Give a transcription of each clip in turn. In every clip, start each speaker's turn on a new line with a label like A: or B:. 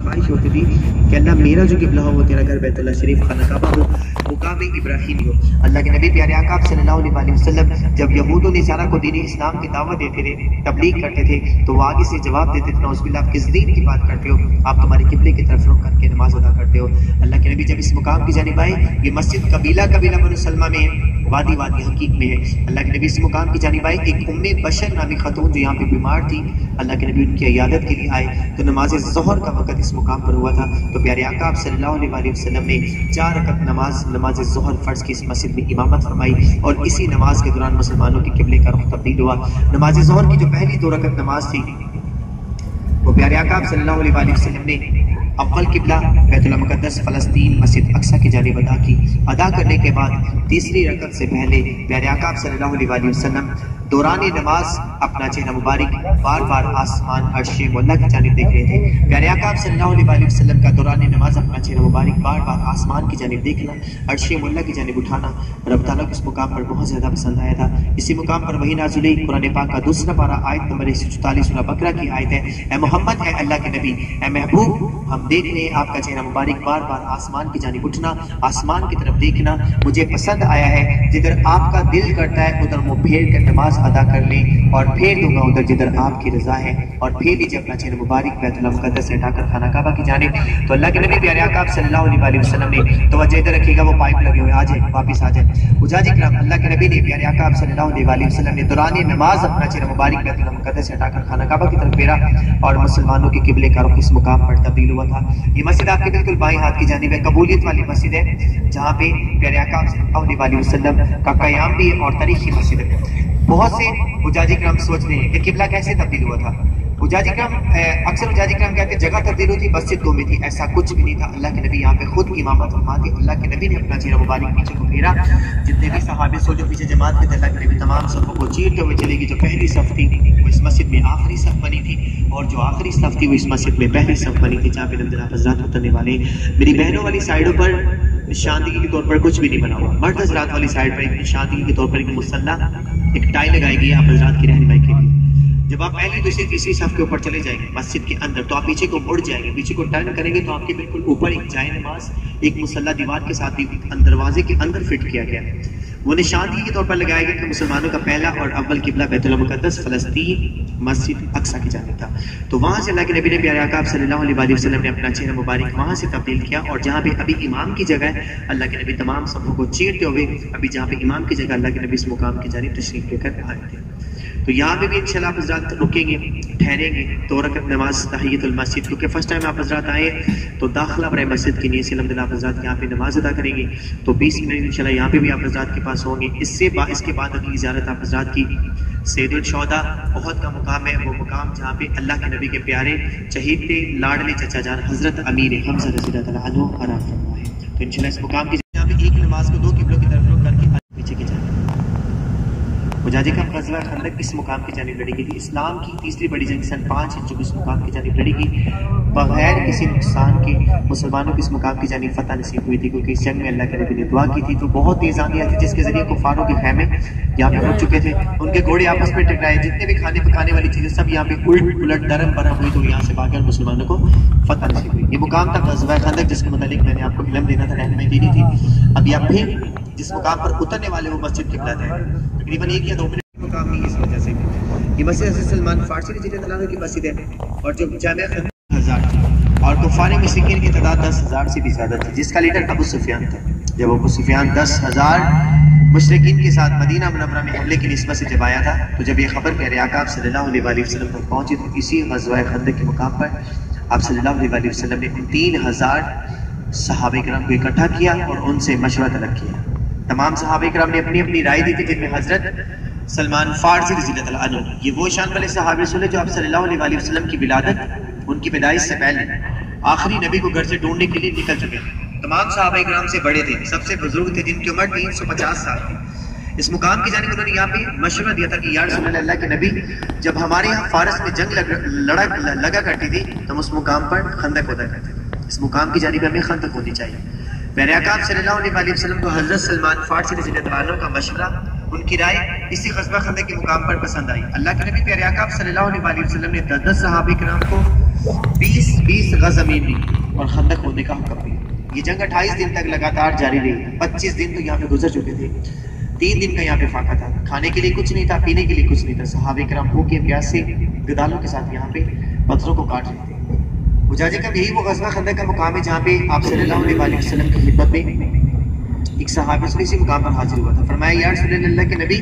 A: ख्वाहिश होती थी कि अल्लाह मेरा जो किबला हो वो तेरा घर बैतुल्लाह शरीफ खाना काबा हो, मुकाम इब्राहिम हो। अल्लाह के नबी प्यारे आका सल्लल्लाहु अलैहि वसल्लम जब यहूद व नसारा को दीन इस्लाम की दावत देते थे, तबलीग करते थे, तो वो आगे से जवाब देते थे, नौज़ुबिल्लाह आप किस दीन की बात करते हो, आप तुम्हारे किबले की तरफ रुख करके नमाज अदा करते हो। अल्लाह के नबी जब इस मुकाम की जानिब आए, ये मस्जिद कबीला बनु सलमा में है, वादी हकीक में है। अल्लाह के नबी इस मुकाम की जानिब आए, एक उम्मे बशर नामी खतून जो यहाँ पे बीमार थी, अल्लाह के नबी उनकी इयादत के लिए आए, तो नमाज ज़ोहर का वक़्त इस मुकाम पर हुआ था। तो प्यारे आका सल्लल्लाहु अलैहि वसल्लम ने 4 रकअत नमाज ज़ोहर फ़र्ज़ की इस मस्जिद में इमामत फरमाई और इसी नमाज के दौरान मुसलमानों के किबले का रुख तब्दील हुआ। नमाज ज़ोहर की जो पहली 2 रकअत नमाज थी वो प्यारे आका सल्लल्लाहु अलैहि वसल्लम ने अव्वल किबला बैतुल मुक़द्दस फ़लस्तीन मस्जिद अक्सा की जानिब अदा की। अदा करने के बाद तीसरी रकअत से पहले प्यारे आका सल्लल्लाहु अलैहि वसल्लम दौरान नमाज अपना चेहरा मुबारक बार बार आसमान अर्श मुअल्ला की जानिब देख रहे थे। प्यारे आका सल्लल्लाहु अलैहि वसल्लम का दौरान नमाज अपना चेहरा मुबारक बार बार आसमान की जानिब देखना, अर्श मुअल्ला की जानिब उठाना रब तआला को इस मुकाम पर बहुत ज़्यादा पसंद आया था। इसी मुकाम पर वही नाज़िल हुई कुरान पाक का दूसरा पारा आयत नंबर 144 सूरह बकरा की आयत है, ए मोहम्मद, ए अल्लाह के नबी, ए महबूब, हम देख रहे हैं आपका चेहरा मुबारक बार बार आसमान की जानिब उठना, आसमान की तरफ देखना मुझे पसंद आया है। जिधर आपका दिल करता है उधर मुँह फेर कर नमाज अदा कर लें और फेर दूंगा उधर जिधर आपकी रजा है, और फेर लीजिए अपना चेहरा मुबारक बैतुल मुक़द्दस से हटाकर खाना काबा की जानिब। तो अल्लाह के नबी प्यारे आका सल्लल्लाहु अलैहि वसल्लम ने तवज्जो इधर रखिएगा, वो पाइप लगे हुए आ जाए, वापस आ जाए। उजाजी करम अल्लाह के नबी ने प्यारे आका सल्लल्लाहु अलैहि वसल्लम ने दौरान नमाज अपना चेहरा मुबारक बैतुल मुक़द्दस से हटाकर खाना काबा की तरफ फेरा और मुसलमानों के किबले का रुख इस मुकाम पर तब्दील हुआ था। ये मस्जिद आपके बिल्कुल बाएं हाथ की जानिब है, कबूलियत वाली मस्जिद है, जहाँ पे प्यारे आका सल्लल्लाहु अलैहि वसल्लम का क़याम भी है और तारीखी मस्जिद है। बहुत से हुजाजी करम सोच रहे हैं कि किबला कैसे तब्दील हुआ था। हुजाजी करम अक्सर हुजाजी करम कहते हैं जगह तब्दील हुई थी, मस्जिद दो में थी, ऐसा कुछ भी नहीं था। अल्लाह के नबी यहाँ पे खुद इमामत फरमाते, अल्लाह के नबी ने अपना चेहरा मुबारक पीछे को फेरा, जितने भी सहाबे सो जो पीछे जमात में थे, अल्लाह के नबी तमाम सफ़ों को चीरते हुए चलेगी। जो पहली सफ़ थी वो इस मस्जिद में आखिरी सफ़ बनी थी, और जो आखिरी सफ़ थी वो इस मस्जिद में पहली सफ़ बनी थी, जहाँ पे नमज़रात हज़रात उतरने वाले। मेरी बहनों वाली साइडों पर निशानदगी के तौर पर कुछ भी नहीं बना हुआ, मर्द हज़रात वाली साइड पर एक निशानदगी के तौर पर एक मुसल्ला, एक टाई लगाई गई है आप हज़रात की रहनुमाई के लिए। जब आप पहली दूसरी तीसरी सफ़ के ऊपर चले जाएंगे मस्जिद के अंदर, तो आप पीछे को मुड़ जाएंगे, पीछे को टर्न करेंगे तो आपके बिल्कुल ऊपर एक जाए नमाज, एक मुसल्ला दीवार के साथ दरवाजे के अंदर फिट किया गया है। वो निशानदगी के तौर पर लगाया गया कि मुसलमानों का पहला और अव्वल किबला बैतुल मुक़द्दस फ़लस्तीन मस्जिद अक्सा की जानिब था। तो वहाँ से अल्लाह के नबी ने प्यारे आका सल्लल्लाहु अलैहि वसल्लम ने अपना चेहरा मुबारक वहाँ से तब्दील किया, और जहाँ पे अभी इमाम की जगह है, अल्लाह के नबी तमाम सफ़ों को चीरते हुए अभी जहाँ पे इमाम की जगह अल्लाह के नबी इस मुकाम की जानिब तशरीफ़ लेकर आए थे। तो यहाँ पे भी इंशाल्लाह आप हज़रात रुकेंगे, ठहरेंगे, 2 रकअत नमाज तहियतुल मस्जिद, क्योंकि फर्स्ट टाइम आप हज़रात आए तो दाखिला बराए मस्जिद की नीयत से अल्हम्दुलिल्लाह आप हज़रात यहाँ पे नमाज अदा करेंगे। तो 20 मिनट इंशाल्लाह यहाँ पे भी आप हज़रात के पास होंगे। इसके बाद अगली ज़ियारत आप हज़रात की सैयदुल शुहदा ओहद का मुकाम है, वो मुकाम जहाँ पे अल्लाह के नबी के प्यारे शहीद थे लाडले चचा जान हज़रत अमीर हमज़ा रज़ियल्लाहु अन्हु आराम फरमाए। तो इंशाल्लाह इस मुकाम की यहाँ पे एक नमाज को 2 किबलों की तरफ रुक करके पीछे की जाए। हुजाजी का ग़ज़वा खंदक इस मुकाम की जानिब लड़ी गई थी। इस्लाम की तीसरी बड़ी जंग सन 5 हिजरी इस मुकाम की जानिब लड़ी गई, बगैर किसी नुकसान के मुसलमानों को इस मुकाम की जानिब फतह नसीब हुई थी, क्योंकि इस जंग में अल्लाह के नबी ने दुआ की थी। तो बहुत तेज आंधी आई थी जिसके जरिए कुफारों के खैमे यहाँ पे रुक चुके थे, उनके घोड़े आपस में टकराए, जितने भी खाने पकाने वाली चीजें सब यहाँ पे उलट पुलट दरम बरम हुई, तो यहाँ से भागकर मुसलमानों को फतह नसीब हुई। ये मुकाम था ग़ज़वा खंदक, जिसके मुतालिक मैंने आपको इल्म देना था, रहनुमाई देनी थी। अभी आप फिर जिस मुकाम पर उतरने वाले वो मस्जिद किबला है, तकरीबन 1 या 2 मिनट मुकाम नहीं, इस वजह से ये मस्जिद हज़रत सलमान फारसी रज़ियल्लाहु अन्हु की मस्जिद है, और जो जामिया खंदक 1000 थी और कुफ़ार मुशरिकीन की तादाद 10,000 से भी ज़्यादा थी, जिसका लीडर अबू सुफियान था। जब अबू सुफियान 10,000 मुशरिकीन के साथ मदीना मुनव्वरा में हमले की निस्बत से जब आया था, तो जब ये खबर प्यारे आका सल्लल्लाहु अलैहि वसल्लम तक पहुंची, तो इसी ग़ज़वा खंदक के मुकाम पर आप सल्लल्लाहु अलैहि वसल्लम ने 3000 सहाबा किराम को इकट्ठा किया और उनसे मशवरा तलब किया। तमाम सहाबा किराम ने अपनी अपनी राय दी थी, जिनमें हज़रत सलमान फारसी रज़ियल्लाहु अन्हु, ये वो शान वाले सहाबे रसूल जो आप सल्लल्लाहु अलैहि वसल्लम की विलादत, उनकी पैदाइश से पहले आखिरी नबी को घर से ढूंढने के लिए निकल चुके थे। तमाम सहाबा किराम से बड़े थे, सबसे बुजुर्ग थे, जिनकी उम्र 350 साल थी। इस मुकाम की जानिब उन्होंने यहाँ पे मशवरा दिया था कि या रसूल अल्लाह के नबी, जब हमारे यहाँ फारस में जंग लगा करती थी तो हम उस मुकाम पर खंदक होता करते थे, इस मुकाम की जानिब हमें खंदक होनी चाहिए। प्यारे आका सल्लल्लाहु अलैहि वसल्लम को हज़रत सलमान फारसी रज़ियल्लाहु अन्हु का मशवरा, उनकी राय इसी ग़ज़वा खंदक के मुकाम पर पसंद आई। अल्लाह के नबी प्यारे आका सल्लल्लाहु अलैहि वसल्लम ने 10 सहाबा किराम को 20 गज ज़मीन ली और खंदक होने का हुक्म दिया। ये जंग 28 दिन तक लगातार जारी रही। 25 दिन तो यहाँ पे गुजर चुके थे। 3 दिन का यहाँ पे फाका था, खाने के लिए कुछ नहीं था, पीने के लिए कुछ नहीं था। सहाबे किराम भूखे प्यासे गदालों के साथ यहाँ पे पत्थरों को काट रहे थे। मुजाहिद का यही वो ग़ज़वा खंदक का मुकाम है जहाँ पे आप सल्लल्लाहु अलैहि वसल्लम की खिदमत में एक सहाबी इसी मुकाम पर हाजिर हुआ था। फरमाया, या रसूलल्लाह के नबी,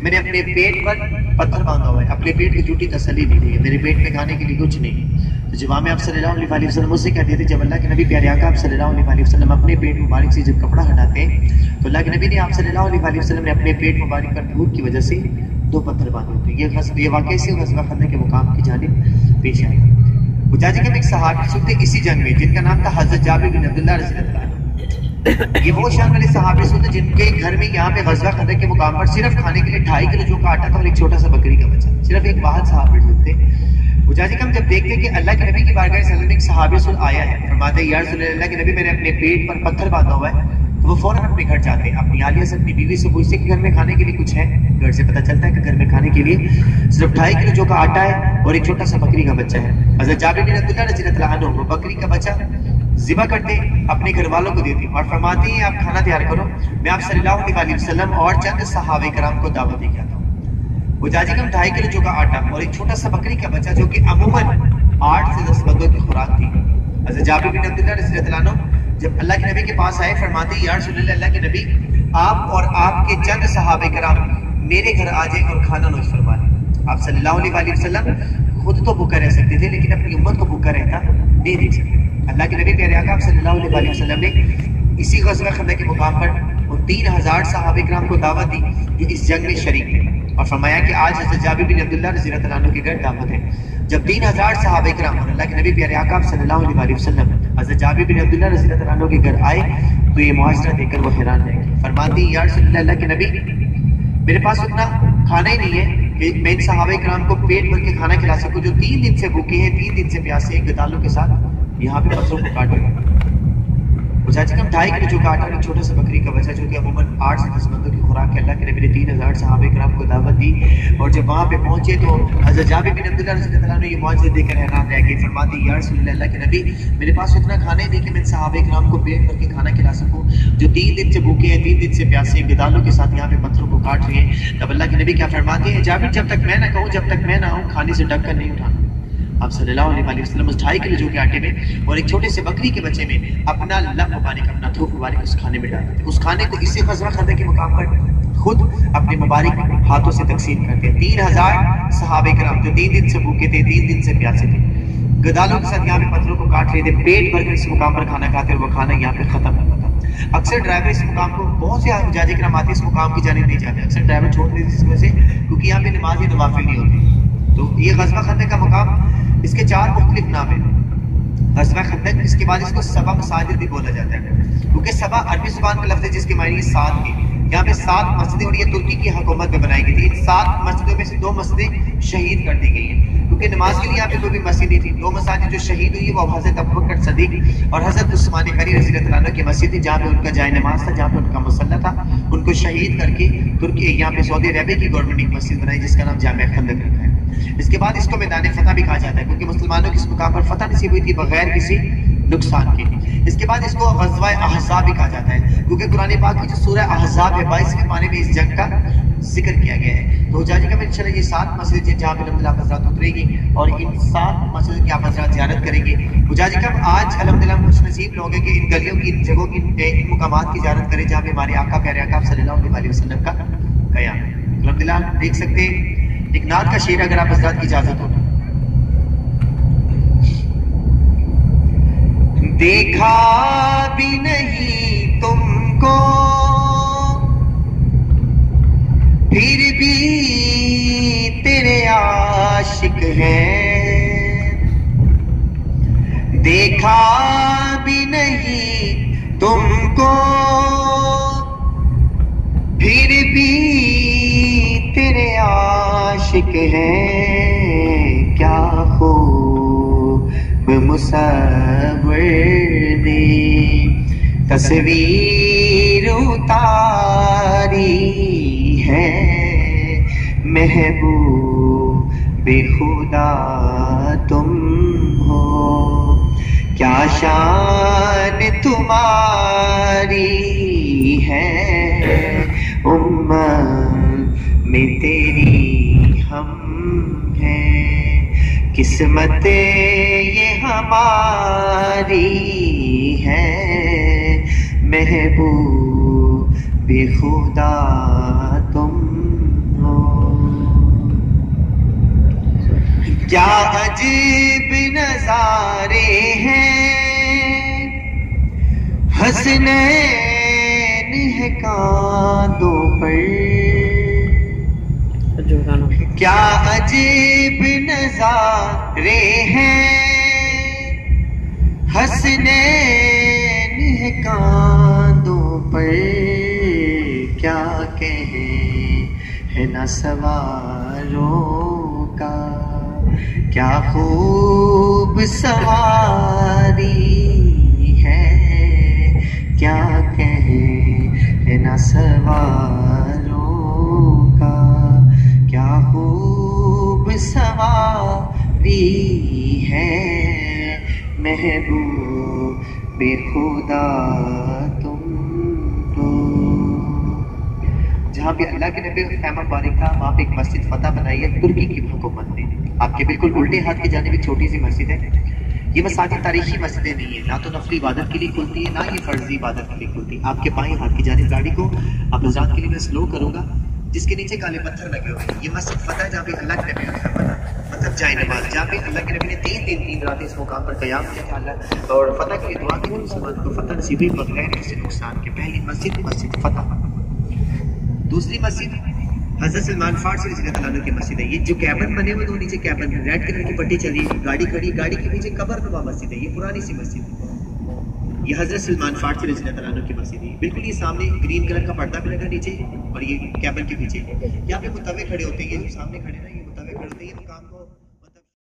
A: मैंने अपने पेट पर पत्थर बांधा हुआ है, अपने पेट की झूठी तसल्ली दी हुई है, मेरे पेट में खाने के लिए कुछ नहीं है। तो जवाब में आप सल्लल्लाहु अलैहि वसल्लम उससे कहते थे, जब अल्लाह के नबी प्यारे आका आप सल्लल्लाहु अलैहि वसल्लम अपने पेट मुबारक से जब कपड़ा हटाते हैं तो अल्लाह के नबी ने आप सल्लल्लाहु अलैहि वसल्लम ने अपने पेट मुबारक पर भूख की वजह से 2 पत्थर बांधे होते। ये वाकई से ग़ज़वा खंदक के मुकाम की जानिब पेश आया। मुजाहिद का एक सहाबी सुनते इसी जंग में जिनका नाम था हज़रत जाबिर बिन अब्दुल्लाह रज़ियल्लाहु अन्हु। ये वो शान वाले सहाबे होते जिनके घर में यहाँ पे ग़ज़वा खंदक के मुकाम पर सिर्फ खाने के लिए 2.5 किलो जौ का आटा था और एक छोटा सा बकरी का बच्चा। सिर्फ एक वाहद सहाबे थे। मुजाहिद हम जब देखते कि अल्लाह के नबी की बारगाह सल्लल्लाहु अलैहि वसल्लम में एक सहाबी आया है, फरमाते हैं, या रसूलल्लाह के नबी, मैंने अपने पेट पर पत्थर बांधा हुआ है। तो वो फौरन अपने घर जाते हैं, अपनी आलिया से अपनी बीवी से पूछते कि घर में खाने के लिए कुछ है। घर से पता चलता है कि घर में खाने के लिए सिर्फ 2.5 किलो जौ का आटा है और एक छोटा सा बकरी का बच्चा है। हज़रत जाबिर बिन अब्दुल्लाह रज़ियल्लाहु अन्हु वो बकरी का बच्चा ज़िबा करते अपने घर वालों को देते और फरमाते हैं, आप खाना तैयार करो, मैं आप सल्लल्लाहु अलैहि वसल्लम और चंद सहाबे कराम को दावत दे के आता हूँ। मुजाहिद 2.5 किलो जौ का आटा और एक छोटा सा बकरी का बच्चा जो कि अमूमन 8 से 10 बंदों की खुराक थी। हज़रत जाबिर बिन अब्दुल्लाह रज़ियल्लाहु अन्हु जब अल्लाह के नबी के पास आए, फरमाते हैं, या रसूलल्लाह, अल्लाह के नबी, आप और आपके चंद सहाबे कराम मेरे घर आ जाए और खाना नोश फरमा लें। आप सल्लल्लाहु अलैहि वसल्लम खुद तो भूखा रह सकते थे लेकिन अपनी उम्मत को भूखा रहता नहीं देख सकते। अल्लाह के नबी प्यारे आका सल्लल्लाहु अलैहि वसल्लम ने इसी ग़ज़वा खंदक के मुकाम पर उन 3000 सहाबे किराम को दावत दी जो इस जंग में शरीक थे और फरमाया कि आज हज़रत जाबिर बिन अब्दुल्लाह रज़ियल्लाहु अन्हु के घर दावत है। जब 3000 सहाबे किराम और अल्लाह के नबी प्यारे आका सल्लल्लाहु अलैहि वसल्लम हज़रत जाबिर बिन अब्दुल्लाह रज़ियल्लाहु अन्हु के घर आए तो ये मुआशरा देखकर वो हैरान रह गए। फरमाती, या रसूलल्लाह, अल्लाह के नबी, मेरे पास उतना खाना ही नहीं है कि मैं इन सहाबे किराम को पेट भर के खाना खिला सकूं जो 3 दिन से भूखे हैं, 3 दिन से प्यासे हैं, गदालों के साथ यहाँ पे पत्थरों को काट रहे हैं। मुजाहिद हम 2.5 किलो जौ का आटा और छोटा सा बकरी का बच्चा जो कि अमूमन 8 से 10 बंदों की खुराक है। अल्लाह के नबी ने 3000 सहाबे किराम को दावत दी और जब वहाँ पे पहुंचे तो हज़रत जाबिर बिन अब्दुल्लाह रज़ियल्लाहु अन्हु ये मुआजिज़ा देखकर हैरान रह गए। फरमाते, या रसूलल्लाह, अल्लाह के नबी, मेरे पास उतना खाना ही नहीं कि मैं सहाबे किराम को पेट भर के खाना खिला सकूं जो 3 दिन से भूखे हैं, 3 दिन से प्यासे हैं, गदालों के साथ यहाँ पे पत्थरों को काट रहे हैं। तब अल्लाह के नबी क्या फरमाते हैं, जाबिर, जब तक मैं ना कहूँ, जब तक मैं ना आऊँ, खाने से ढक कर नहीं उठाना। आप सल्लल्लाहु अलैहि वसल्लम उस 2.5 किलो जौ के आटे में और एक छोटे से बकरी के बच्चे में अपना लब मुबारक, अपना थूक मुबारक उस खाने में डालते थे। उस खाने को इसी ग़ज़वा खंदक के मुकाम पर खुद अपने मुबारक हाथों से तकसीम करते हैं। 3000 सहाबे किराम जो 3 दिन से भूखे थे, 3 दिन से प्यासे थे, गदालों के साथ यहाँ पे पत्थरों को काट रहे थे, पेट भर कर इस मुकाम पर खाना खाते और वो खाना यहाँ पे खत्म होता था। अक्सर ड्राइवर इस मुकाम को बहुत से मुजाहिद किराम आते इस मुकाम की जानिब नहीं जाते, अक्सर ड्राइवर छोड़ देते इस वजह से क्योंकि यहाँ पे नमाज नवाफिल नहीं होती। तो ये ग़ज़वा खंदक का मुकाम, इसके 4 मुख्तलिफ नाम है। ग़ज़वा खंदक, इसके बाद इसको सबा मसाजिद भी बोला जाता है क्योंकि सबा अरबी ज़ुबान का लफ्ज़ है जिसके मायने 7 की। यहाँ पे 7 मस्जिदें और ये तुर्की की हुकूमत में बनाई गई थी। इन 7 मस्जिदों में से 2 मस्जिदें शहीद कर दी गई हैं क्योंकि नमाज के लिए यहाँ पे कोई भी मस्जिद नहीं थी। 2 मसाजिद जो शहीद हुई वो हज़रत अबू बकर सिद्दीक़ और हज़रत उस्मान गनी रज़ियल्लाहु अन्हु की मस्जिद थी जहाँ पे उनका जाए नमाज था, जहाँ पे उनका मुसल्ला था। उनको शहीद करके तुर्की यहाँ पे सऊदी अरबिया की गवर्नमेंट ने एक मस्जिद बनाई जिसका नाम जामिया खंदक रखा है। इसके बाद इसको मैदान फतह भी कहा जाता है क्योंकि मुसलमानों की इस मुकाम पर फतह नसीब हुई थी बगैर किसी नुकसान के। इसके बाद इसको ग़ज़वा अहज़ाब भी कहा जाता है क्योंकि कुरान पाक की जो सूरह अहज़ाब है 22वें पारे में इस जंग का जिक्र किया गया है। तो जाएगा मैं इंशाल्लाह ये 7 मस्जिद जहाँ पे अल्हम्दुलिल्लाह हज़रात उतरेगी और इन 7 मस्जिद की आप हज़रात ज़ियारत करेंगे। मुजाहिद आज अल्हम्दुलिल्लाह खुश नसीब लोग हैं कि इन गलियों की, इन जगहों की, इन मुकामात की ज़ियारत करें जहाँ पे हमारे आका प्यारे आका सल्लल्लाहु अलैहि वसल्लम का क़याम है। अल्हम्दुलिल्लाह देख सकते हैं एक नात का शेर अगर आप हज़रात की इजाज़त हो। देखा भी नहीं तुमको फिर भी तेरे आशिक हैं, देखा भी नहीं तुमको फिर भी तेरे आशिक हैं, क्या खूब मुसव्विर ने तस्वीर उतारी है, महबूब खुदा तुम हो, क्या शान तुम्हारी है, उम्मत में तेरी हम हैं, किस्मत ये हमारी है, महबूब बेखुदा तुम हो। क्या अजीब नजारे हैं, हसनैन है कांधों पर, क्या अजीब नजारे हैं, हसनैन है कांधों पर, क्या कहें है ना सवारों का, क्या खूब सवारी है, क्या कहें है ना सवारों का, क्या खूब सवारी है, महबूब बेखुदा तुम तो। जहाँ पे अल्लाह के नबी ख़ैमा बारिक था, वहाँ पे एक मस्जिद फतह बनाई है तुर्की की हुकूमत ने। आपके बिल्कुल उल्टे हाथ की जानिब एक छोटी सी मस्जिद है। ये मसाजिद तारीखी मस्जिदें नहीं है, ना तो नफली इबादत के लिए खुलती है, ना ये फर्जी इबादत के लिए खुलती है। आपके बाएं हाथ की जानिब गाड़ी को आप हज़रात के लिए मैं स्लो करूंगा, जिसके नीचे काले पत्थर लगे हुए हैं। ये मस्जिद फतह है जहाँ पे अल्लाह के नबी का ख़ैमा था, मतलब जाए नमाज, जहाँ पे अल्लाह के नबी ने 3 दिन 3 रातें इस मुकाम पर क़याम किया था अल्लाह, और फतह की दुआ की मुसलमान को फतह नसीब हुई बगैर किसी नुकसान के। पहली मस्जिद मस्जिद फतह। दूसरी मस्जिद हज़रत सलमान फारसी रज़ियल्लाहु अन्हु की मस्जिद है। ये जो कैबिन बने हुए, दो नीचे कैबिन, रेड कलर की पट्टी चली, गाड़ी खड़ी, गाड़ी के पीछे कब्र मस्जिद है। ये पुरानी सी मस्जिद है। ये हज़रत सलमान फारसी रज़ियल्लाहु अन्हु की मस्जिद है। बिल्कुल ये सामने ग्रीन कलर का पर्दा भी लगा नीचे, और ये कैबिन के पीछे यहाँ पे मुतव्वे खड़े होते हैं। ये जो सामने खड़े ना, ये मुतव्वे खड़े होते हैं, ये मुकाम को